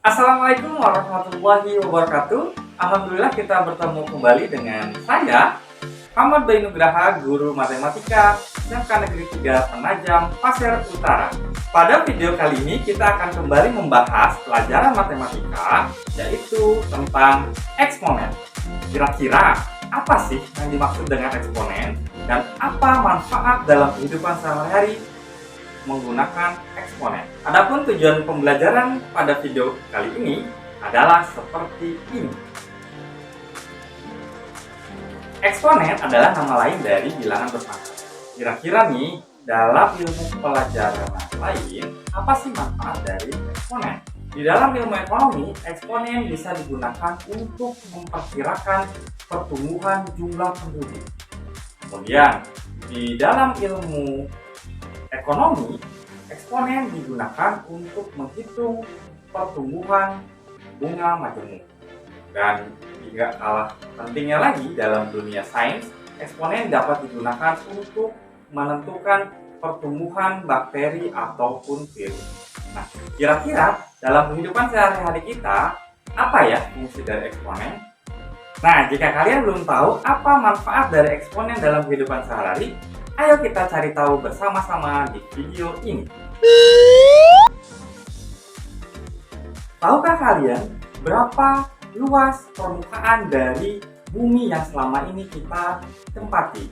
Assalamualaikum warahmatullahi wabarakatuh. Alhamdulillah kita bertemu kembali dengan saya, Ahmad Bayu Nugraha, guru matematika SMK Negeri 3 Penajam, Pasir Utara. Pada video kali ini kita akan kembali membahas pelajaran matematika, yaitu tentang eksponen. Kira-kira apa sih yang dimaksud dengan eksponen dan apa manfaat dalam kehidupan sehari-hari menggunakan eksponen? Adapun tujuan pembelajaran pada video kali ini adalah seperti ini. Eksponen adalah nama lain dari bilangan berpangkat. Kira-kira nih, dalam ilmu pelajaran lain, apa sih manfaat dari eksponen? Di dalam ilmu ekonomi, eksponen bisa digunakan untuk memperkirakan pertumbuhan jumlah penduduk. Kemudian, di dalam ilmu ekonomi, eksponen digunakan untuk menghitung pertumbuhan bunga majemuk. Dan tidak kalah pentingnya lagi dalam dunia sains, eksponen dapat digunakan untuk menentukan pertumbuhan bakteri ataupun virus. Nah, kira-kira dalam kehidupan sehari-hari kita, apa ya fungsi dari eksponen? Nah, jika kalian belum tahu apa manfaat dari eksponen dalam kehidupan sehari-hari, ayo kita cari tahu bersama-sama di video ini. Tahukah kalian berapa luas permukaan dari bumi yang selama ini kita tempati?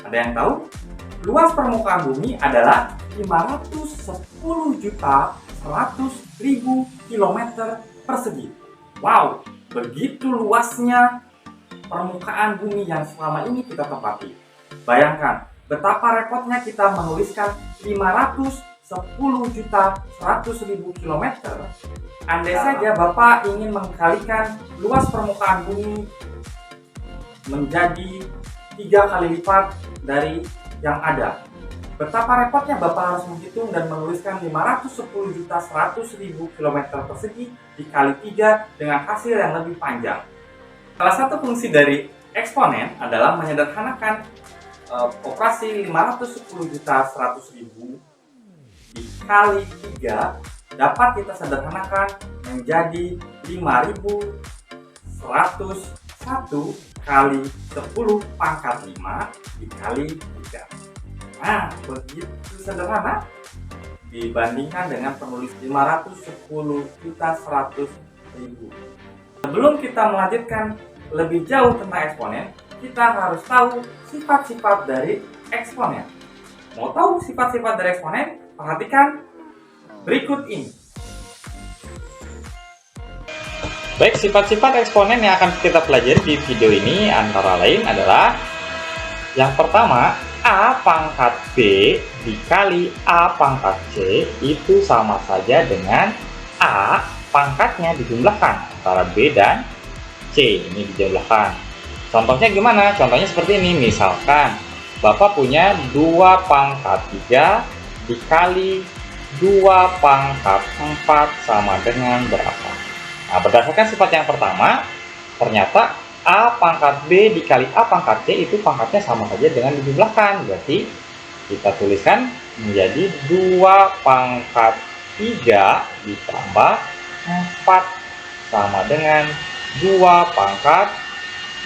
Ada yang tahu? Luas permukaan bumi adalah 510.100.000 km persegi. Wow, begitu luasnya permukaan bumi yang selama ini kita tempati. Bayangkan betapa repotnya kita menuliskan 510.100.000 km. Andai saja Bapak ingin mengkalikan luas permukaan bumi menjadi 3 kali lipat dari yang ada. Betapa repotnya Bapak harus menghitung dan menuliskan 510.100.000 km persegi dikali 3 dengan hasil yang lebih panjang. Salah satu fungsi dari eksponen adalah menyederhanakan operasi 510.100.000 dikali 3 dapat kita sederhanakan menjadi 5.101 kali 10 pangkat 5 dikali 3. Nah, begitu sederhana dibandingkan dengan penulis 510.100.000. Sebelum kita melanjutkan lebih jauh tentang eksponen, kita harus tahu sifat-sifat dari eksponen. Mau tahu sifat-sifat dari eksponen? Perhatikan berikut ini. Baik, sifat-sifat eksponen yang akan kita pelajari di video ini antara lain adalah yang pertama, A pangkat B dikali A pangkat C itu sama saja dengan A pangkatnya dijumlahkan antara B dan C, ini dijumlahkan. Contohnya gimana? Contohnya seperti ini. Misalkan Bapak punya 2 pangkat 3 dikali 2 pangkat 4 sama dengan berapa? Nah, berdasarkan sifat yang pertama, ternyata A pangkat B dikali A pangkat C itu pangkatnya sama saja dengan dijumlahkan. Berarti kita tuliskan menjadi 2 pangkat 3 ditambah 4 sama dengan 2 pangkat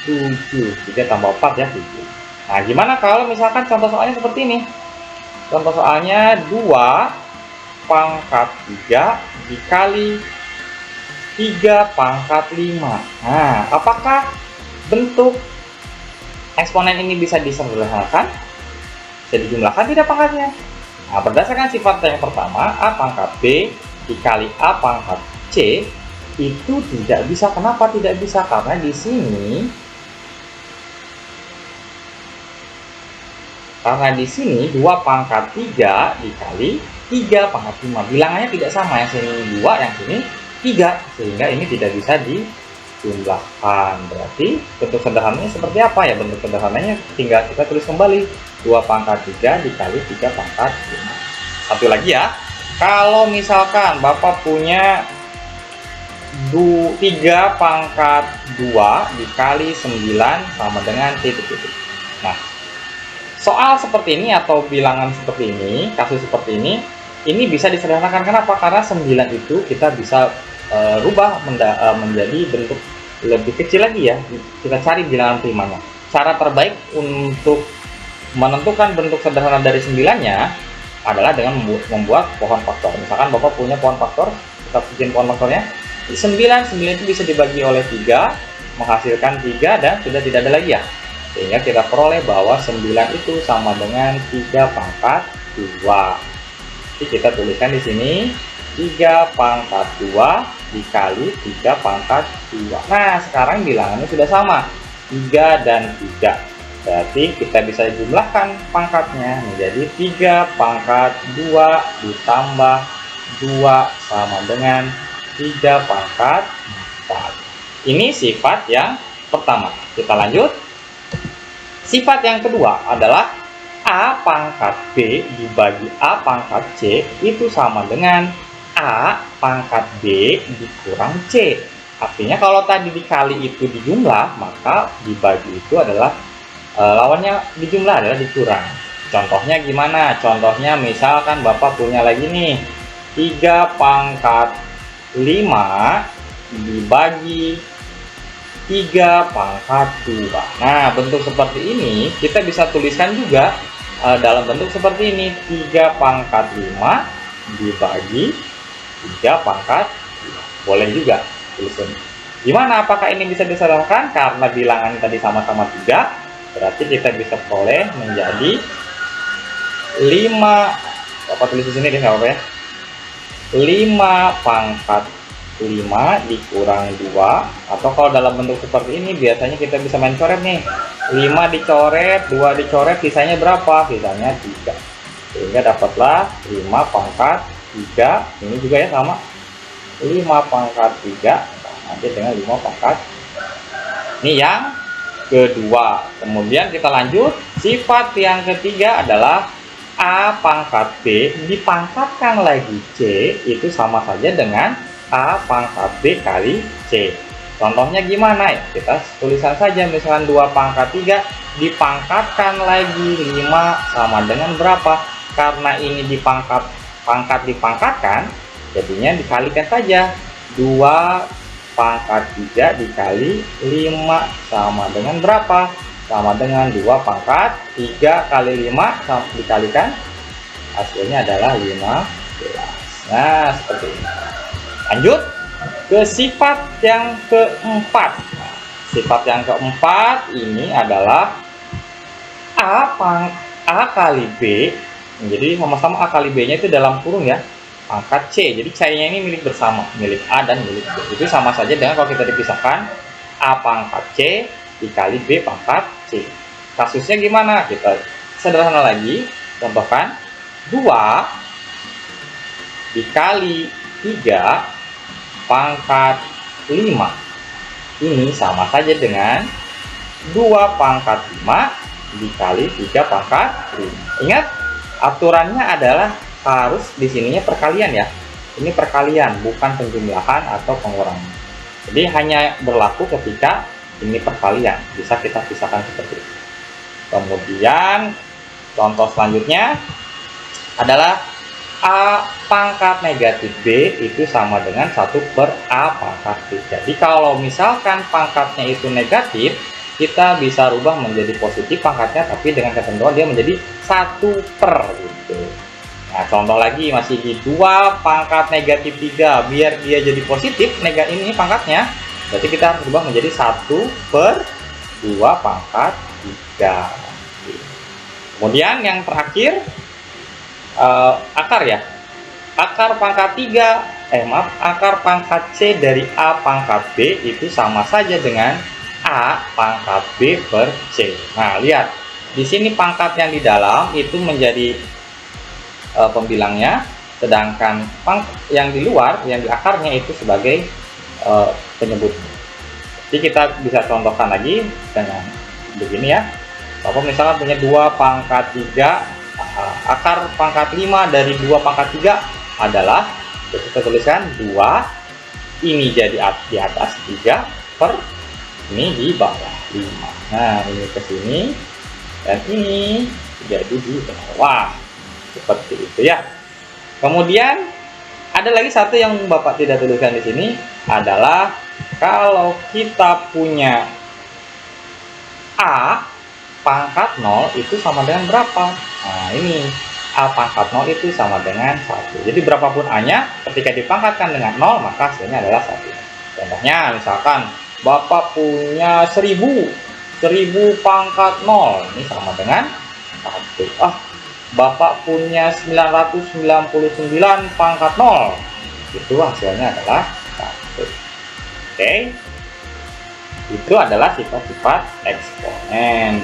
7. 3 tambah 4 ya, 7. Nah, gimana kalau misalkan contoh soalnya seperti ini? Contoh soalnya 2 pangkat 3 dikali 3 pangkat 5. Nah, apakah bentuk eksponen ini bisa disederhanakan? Bisa dijumlahkan tidak pangkatnya? Nah, berdasarkan sifat yang pertama, A pangkat B dikali A pangkat C itu tidak bisa. Kenapa tidak bisa? Karena di sini dua pangkat 3 dikali 3 pangkat 5. Bilangannya tidak sama, yang sini 2, yang sini 3, sehingga ini tidak bisa dijumlahkan. Berarti bentuk sederhananya seperti apa ya? Bentuk sederhananya tinggal kita tulis kembali 2 pangkat 3 dikali 3 pangkat 5. Satu lagi ya, kalau misalkan Bapak punya 3 pangkat 2 dikali 9 sama dengan titik-titik. Nah, soal seperti ini atau bilangan seperti ini, kasus seperti ini bisa disederhanakan. Kenapa? Karena 9 itu kita bisa rubah menjadi bentuk lebih kecil lagi ya. Kita cari bilangan primanya. Cara terbaik untuk menentukan bentuk sederhana dari 9-nya adalah dengan membuat pohon faktor. Misalkan Bapak punya pohon faktor, kita bikin pohon faktornya 9 itu bisa dibagi oleh 3, menghasilkan 3 dan sudah tidak ada lagi ya. Sehingga kita peroleh bahwa 9 itu sama dengan 3 pangkat 2. Jadi kita tuliskan di sini 3 pangkat 2 dikali 3 pangkat 2. Nah, sekarang bilangannya sudah sama, 3 dan 3. Berarti kita bisa jumlahkan pangkatnya menjadi 3 pangkat 2 ditambah 2 sama dengan 3 pangkat 4. Ini sifat yang pertama. Kita lanjut. Sifat yang kedua adalah A pangkat B dibagi A pangkat C itu sama dengan A pangkat B dikurang C. Artinya kalau tadi dikali itu dijumlah, maka dibagi itu adalah lawannya dijumlah adalah dikurang. Contohnya gimana? Contohnya misalkan Bapak punya lagi nih 3 pangkat 5 dibagi 3 pangkat 2. Nah, bentuk seperti ini kita bisa tuliskan juga dalam bentuk seperti ini, 3 pangkat 5 dibagi 3 pangkat 2. Boleh juga tulisan. Gimana? Apakah ini bisa disederhanakan? Karena bilangan tadi sama-sama 3, berarti kita bisa peroleh menjadi 5. Bapak tulis di sini deh, nggak apa-apa ya. 5 pangkat 5 dikurang 2, atau kalau dalam bentuk seperti ini biasanya kita bisa main coret nih. 5 dicoret, 2 dicoret, sisanya berapa? Sisanya 3. Sehingga dapatlah 5 pangkat 3. Ini juga ya sama, 5 pangkat 3 sama aja dengan 5 pangkat. Ini yang kedua. Kemudian kita lanjut. Sifat yang ketiga adalah A pangkat B dipangkatkan lagi C itu sama saja dengan A pangkat B kali C. Contohnya gimana ya? Kita tulisan saja, misalkan 2 pangkat 3 dipangkatkan lagi 5 sama dengan berapa? Karena ini dipangkatkan, jadinya dikalikan saja. 2 pangkat 3 dikali 5 sama dengan berapa? Sama dengan 2 pangkat 3 kali 5 dikalikan, hasilnya adalah 15. Nah, seperti ini. Lanjut ke sifat yang keempat. Nah, sifat yang keempat ini adalah A kali B. Jadi sama-sama A kali B-nya itu dalam kurung ya, pangkat C. Jadi C-nya ini milik bersama, milik A dan milik B. Itu sama saja dengan kalau kita dipisahkan A pangkat C dikali B pangkat C. Kasusnya gimana? Kita sederhana lagi, contohkan 2 dikali 3 pangkat 5. Ini sama saja dengan 2 pangkat 5 dikali 3 pangkat 5. Ingat, aturannya adalah harus di sininya perkalian ya. Ini perkalian, bukan penjumlahan atau pengurangan. Jadi hanya berlaku ketika ini perkalian, bisa kita pisahkan seperti itu. Kemudian contoh selanjutnya adalah A pangkat negatif B itu sama dengan 1 per A pangkat B. Jadi kalau misalkan pangkatnya itu negatif, kita bisa rubah menjadi positif pangkatnya, tapi dengan ketentuan dia menjadi 1 per gitu. Nah, contoh lagi masih di 2 pangkat negatif 3, biar dia jadi positif ini pangkatnya, berarti kita harus rubah menjadi 1 per 2 pangkat 3. Kemudian yang terakhir akar ya. Akar pangkat 3, akar pangkat C dari A pangkat B itu sama saja dengan A pangkat B per C. Nah, lihat. Di sini pangkat yang di dalam itu menjadi pembilangnya, sedangkan yang di luar, yang di akarnya itu sebagai penyebut. Jadi kita bisa contohkan lagi dengan begini ya. Bapak misalkan punya 2 pangkat 3, akar pangkat 5 dari 2 pangkat 3 adalah, kita tuliskan 2, ini jadi di atas 3 per ini di bawah 5. Nah, ini ke sini dan ini jadi di bawah. Seperti itu ya. Kemudian Ada lagi satu yang Bapak tidak tuliskan di sini adalah kalau kita punya A pangkat 0 itu sama dengan berapa? Nah, ini A pangkat 0 itu sama dengan 1. Jadi berapapun A-nya, ketika dipangkatkan dengan 0, maka hasilnya adalah 1. Contohnya, misalkan Bapak punya 1000 pangkat 0, ini sama dengan 1. Bapak punya 999 pangkat 0, itu hasilnya adalah 1. Oke, itu adalah sifat-sifat eksponen.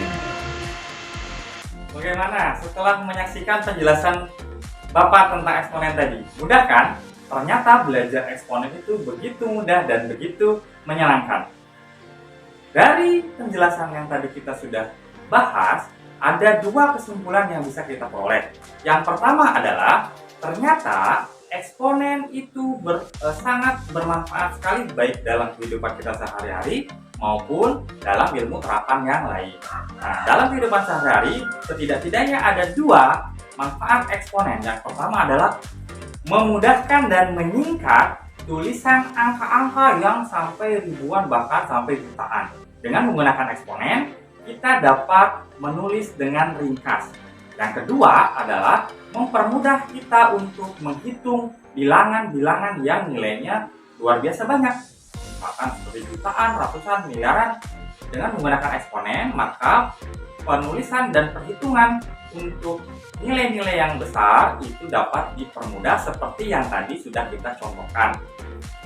Bagaimana setelah menyaksikan penjelasan Bapak tentang eksponen tadi? Mudah kan? Ternyata belajar eksponen itu begitu mudah dan begitu menyenangkan. Dari penjelasan yang tadi kita sudah bahas, ada dua kesimpulan yang bisa kita peroleh. Yang pertama adalah ternyata eksponen itu sangat bermanfaat sekali baik dalam kehidupan kita sehari-hari maupun dalam ilmu terapan yang lain. Nah, dalam kehidupan sehari-hari setidak-tidaknya ada dua manfaat eksponen. Yang pertama adalah memudahkan dan menyingkat tulisan angka-angka yang sampai ribuan bahkan sampai jutaan. Dengan menggunakan eksponen, kita dapat menulis dengan ringkas. Yang kedua adalah mempermudah kita untuk menghitung bilangan-bilangan yang nilainya luar biasa banyak, bahkan seperti jutaan, ratusan, miliaran. Dengan menggunakan eksponen, maka penulisan dan perhitungan untuk nilai-nilai yang besar itu dapat dipermudah seperti yang tadi sudah kita contohkan.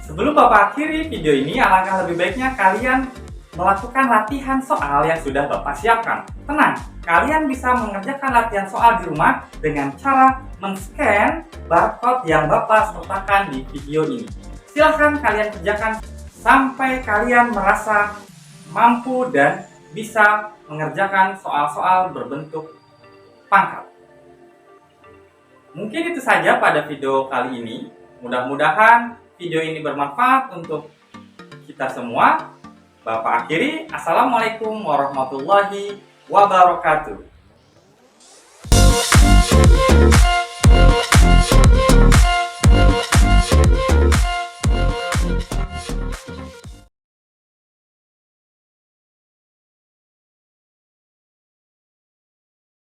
Sebelum Bapak akhiri video ini, alangkah lebih baiknya kalian melakukan latihan soal yang sudah Bapak siapkan. Tenang, kalian bisa mengerjakan latihan soal di rumah dengan cara men-scan barcode yang Bapak sertakan di video ini. Silahkan kalian kerjakan sampai kalian merasa mampu dan bisa mengerjakan soal-soal berbentuk pangkat. Mungkin itu saja pada video kali ini. Mudah-mudahan video ini bermanfaat untuk kita semua. Bapak akhiri, Assalamualaikum warahmatullahi wabarakatuh.